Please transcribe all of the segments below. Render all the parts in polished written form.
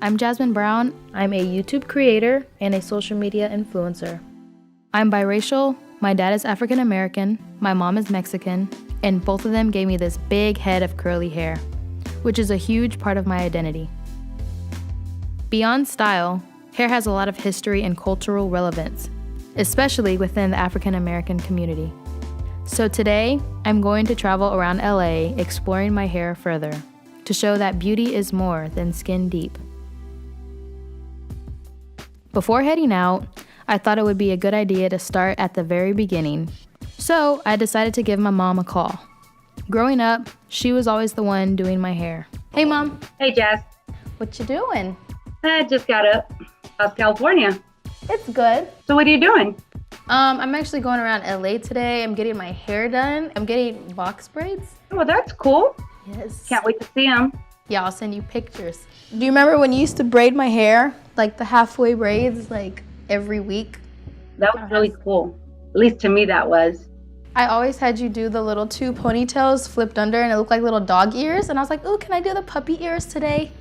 I'm Jasmine Brown. I'm a YouTube creator and a social media influencer. I'm biracial, my dad is African American, my mom is Mexican, and both of them gave me this big head of curly hair, which is a huge part of my identity. Beyond style, hair has a lot of history and cultural relevance, especially within the African American community. So today, I'm going to travel around LA exploring my hair further to show that beauty is more than skin deep. Before heading out, I thought it would be a good idea to start at the very beginning. So I decided to give my mom a call. Growing up, she was always the one doing my hair. Hey, Mom. Hey, Jazz. What you doing? I just got up. How's California? It's good. So what are you doing? I'm actually going around LA today. I'm getting my hair done. I'm getting box braids. Oh, that's cool. Yes. Can't wait to see them. Yeah, I'll send you pictures. Do you remember when you used to braid my hair? Like the halfway braids, like every week? That was really cool. At least to me that was. I always had you do the little 2 ponytails flipped under and it looked like little dog ears. And I was like, ooh, can I do the puppy ears today?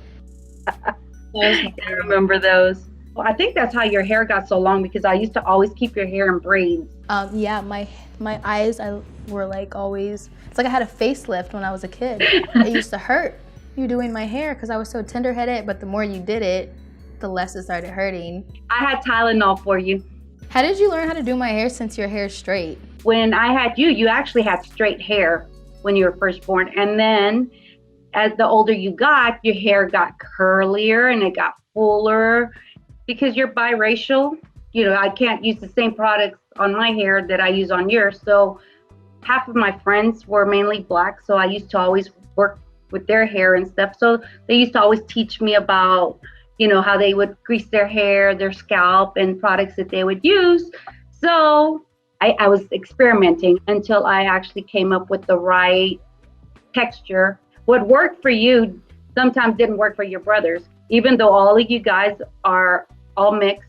I remember those. Well, I think that's how your hair got so long because I used to always keep your hair in braids. Yeah, my eyes were like always, it's like I had a facelift when I was a kid. It used to hurt you doing my hair because I was so tender-headed, but the more you did it, the less it started hurting. I had Tylenol for you. How did you learn how to do my hair since your hair is straight? When I had you, you actually had straight hair when you were first born. And then as the older you got, your hair got curlier and it got fuller. Because you're biracial, you know, I can't use the same products on my hair that I use on yours. So half of my friends were mainly Black. So I used to always work with their hair and stuff. So they used to always teach me about, you know, how they would grease their hair, their scalp, and products that they would use. So I was experimenting until I actually came up with the right texture. What worked for you sometimes didn't work for your brothers. Even though all of you guys are all mixed,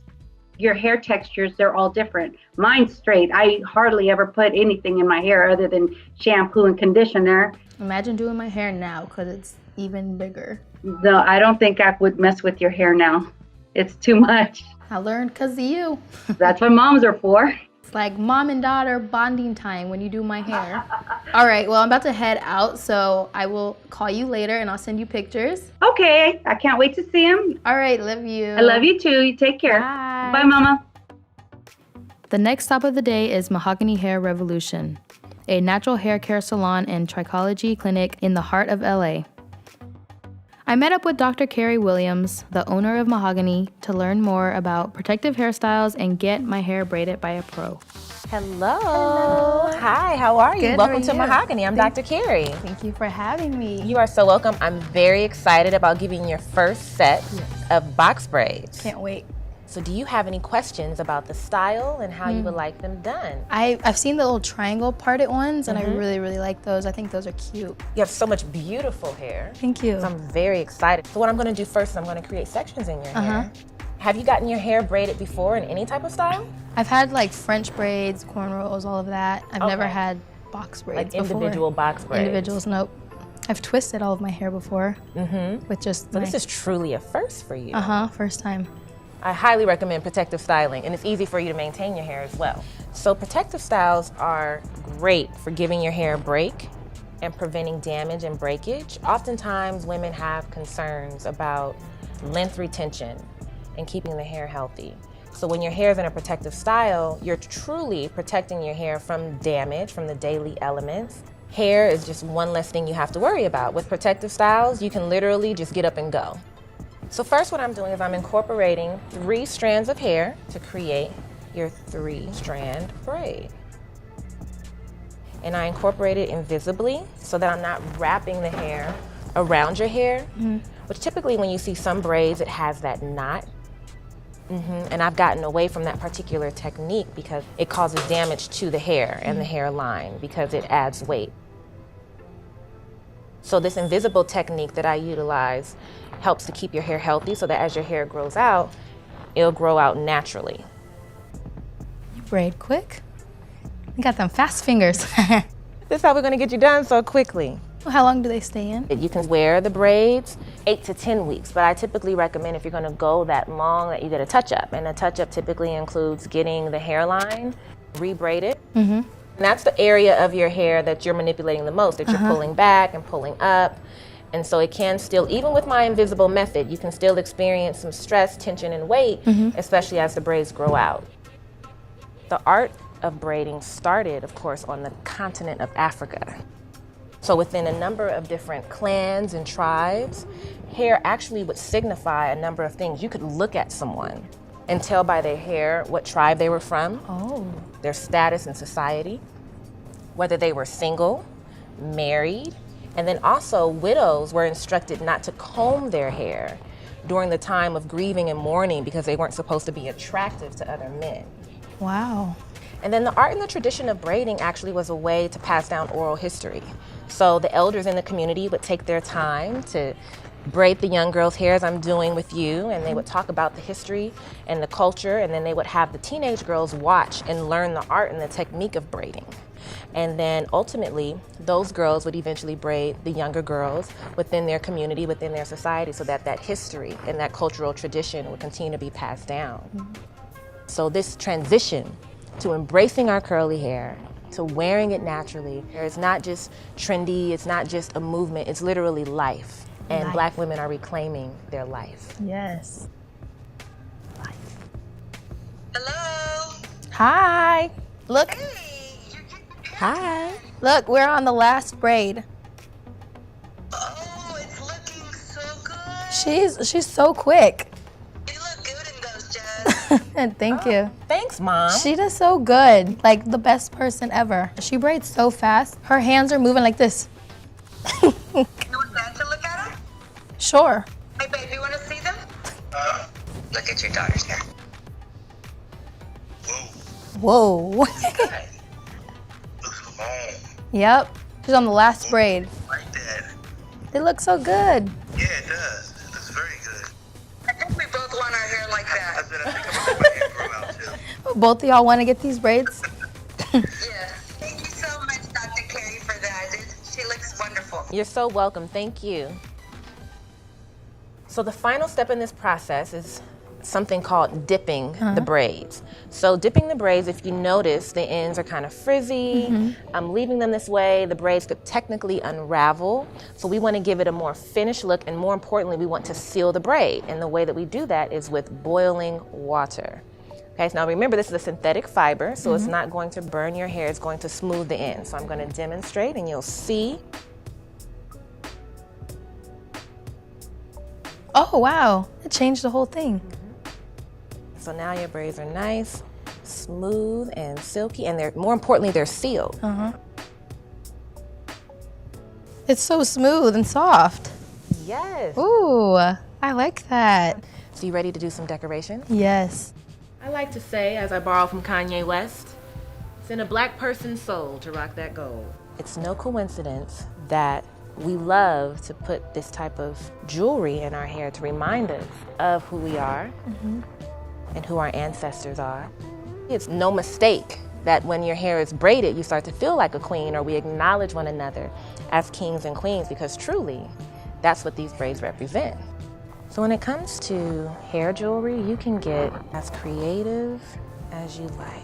your hair textures, they're all different. Mine's straight. I hardly ever put anything in my hair other than shampoo and conditioner. Imagine doing my hair now because it's even bigger. No, I don't think I would mess with your hair now. It's too much. I learned because of you. That's what moms are for. It's like mom and daughter bonding time when you do my hair. All right, well, I'm about to head out, so I will call you later and I'll send you pictures. Okay, I can't wait to see them. All right, love you. I love you too. You take care. Bye. Bye, Mama. The next stop of the day is Mahogany Hair Revolution, a natural hair care salon and trichology clinic in the heart of LA. I met up with Dr. Carrie Williams, the owner of Mahogany, to learn more about protective hairstyles and get my hair braided by a pro. Hello. Hi, how are you? Good, Welcome how to are you? Dr. I'm Dr. Carrie. Thank you for having me. You are so welcome. I'm very excited about giving your first set of box braids. Can't wait. So do you have any questions about the style and how you would like them done? I've seen the little triangle parted ones and I really, really like those. I think those are cute. You have so much beautiful hair. Thank you. So I'm very excited. So what I'm going to do first is I'm going to create sections in your hair. Have you gotten your hair braided before in any type of style? I've had like French braids, cornrows, all of that. I've never had box braids Like individual box braids? Individuals, nope. I've twisted all of my hair before with just So this is truly a first for you. first time. I highly recommend protective styling, and it's easy for you to maintain your hair as well. So protective styles are great for giving your hair a break and preventing damage and breakage. Oftentimes, women have concerns about length retention and keeping the hair healthy. So when your hair is in a protective style, you're truly protecting your hair from damage from the daily elements. Hair is just one less thing you have to worry about. With protective styles, you can literally just get up and go. So first what I'm doing is I'm incorporating 3 strands of hair to create your 3-strand braid. And I incorporate it invisibly so that I'm not wrapping the hair around your hair, which typically when you see some braids, it has that knot. And I've gotten away from that particular technique because it causes damage to the hair and the hairline because it adds weight. So this invisible technique that I utilize helps to keep your hair healthy so that as your hair grows out, it'll grow out naturally. You braid quick. You got them fast fingers. This is how we're gonna get you done so quickly. How long do they stay in? You can wear the braids, 8 to 10 weeks, but I typically recommend if you're gonna go that long that you get a touch-up, and a touch-up typically includes getting the hairline rebraided. And that's the area of your hair that you're manipulating the most, that you're pulling back and pulling up. And so it can still, even with my invisible method, you can still experience some stress, tension, and weight, especially as the braids grow out. The art of braiding started, of course, on the continent of Africa. So within a number of different clans and tribes, hair actually would signify a number of things. You could look at someone and tell by their hair what tribe they were from, their status in society, whether they were single, married, and then also widows were instructed not to comb their hair during the time of grieving and mourning because they weren't supposed to be attractive to other men. Wow. And then the art and the tradition of braiding actually was a way to pass down oral history. So the elders in the community would take their time to braid the young girl's hair, as I'm doing with you, and they would talk about the history and the culture, and then they would have the teenage girls watch and learn the art and the technique of braiding. And then ultimately, those girls would eventually braid the younger girls within their community, within their society, so that that history and that cultural tradition would continue to be passed down. So this transition to embracing our curly hair, to wearing it naturally, it's not just trendy, it's not just a movement, it's literally life. And Black women are reclaiming their life. Yes. Life. Hello. Hi. Look. Hey. Hi. Look, we're on the last braid. Oh, it's looking so good. She's so quick. You look good in those, Jazz. And thank you. Thanks, Mom. She does so good. Like the best person ever. She braids so fast. Her hands are moving like this. You want Dad to look at them? Sure. Hey, babe, you want to see them? Look at your daughter's hair. Whoa. Good. Looks long. Yep. She's on the last braid. Like that. They look so good. Yeah, it does. It looks very good. I think we both want our hair like I that. said I think I'm gonna let my hair grow out too. Both of y'all want to get these braids? Yeah. Thank you so much, Dr. Carey, for that. She looks wonderful. You're so welcome. Thank you. So the final step in this process is something called dipping the braids. So dipping the braids, if you notice, the ends are kind of frizzy. I'm leaving them this way. The braids could technically unravel. So we want to give it a more finished look, and more importantly, we want to seal the braid. And the way that we do that is with boiling water. Okay, so now remember, this is a synthetic fiber, so it's not going to burn your hair. It's going to smooth the ends. So I'm going to demonstrate, and you'll see. Oh, wow. It changed the whole thing. So now your braids are nice, smooth, and silky, and they're, more importantly, they're sealed. It's so smooth and soft. Yes. Ooh, I like that. So you ready to do some decoration? Yes. I like to say, as I borrow from Kanye West, it's in a Black person's soul to rock that gold. It's no coincidence that we love to put this type of jewelry in our hair to remind us of who we are and who our ancestors are. It's no mistake that when your hair is braided, you start to feel like a queen, or we acknowledge one another as kings and queens, because truly, that's what these braids represent. So when it comes to hair jewelry, you can get as creative as you like.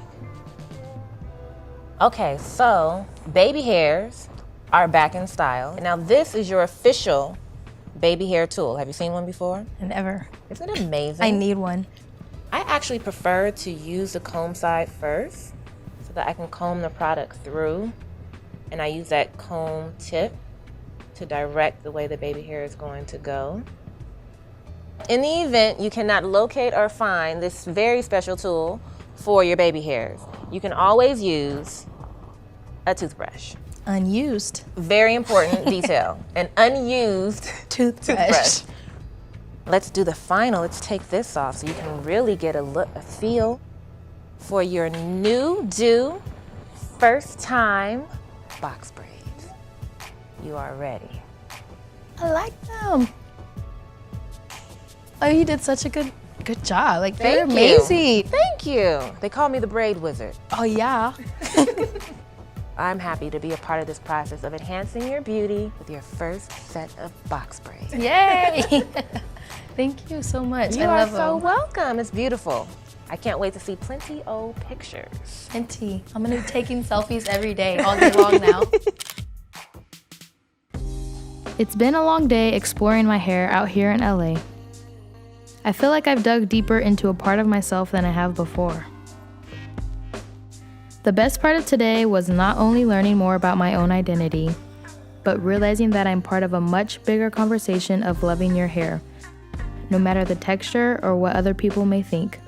Okay, so baby hairs are back in style. Now this is your official baby hair tool. Have you seen one before? Never. Isn't it amazing? I need one. I actually prefer to use the comb side first so that I can comb the product through, and I use that comb tip to direct the way the baby hair is going to go. In the event you cannot locate or find this very special tool for your baby hairs, you can always use a toothbrush. Unused. Very important detail, an unused toothbrush. Let's do the final. Let's take this off so you can really get a feel for your new first time box braids. You are ready. I like them. Oh, you did such a good job. Like, they're amazing. Thank you. They call me the braid wizard. Oh, yeah. I'm happy to be a part of this process of enhancing your beauty with your first set of box braids. Yay! Thank you so much. You I are love so them. welcome. It's beautiful. I can't wait to see plenty old pictures. Plenty. I'm gonna be taking selfies every day, all day long now. It's been a long day exploring my hair out here in LA. I feel like I've dug deeper into a part of myself than I have before. The best part of today was not only learning more about my own identity, but realizing that I'm part of a much bigger conversation of loving your hair, no matter the texture or what other people may think.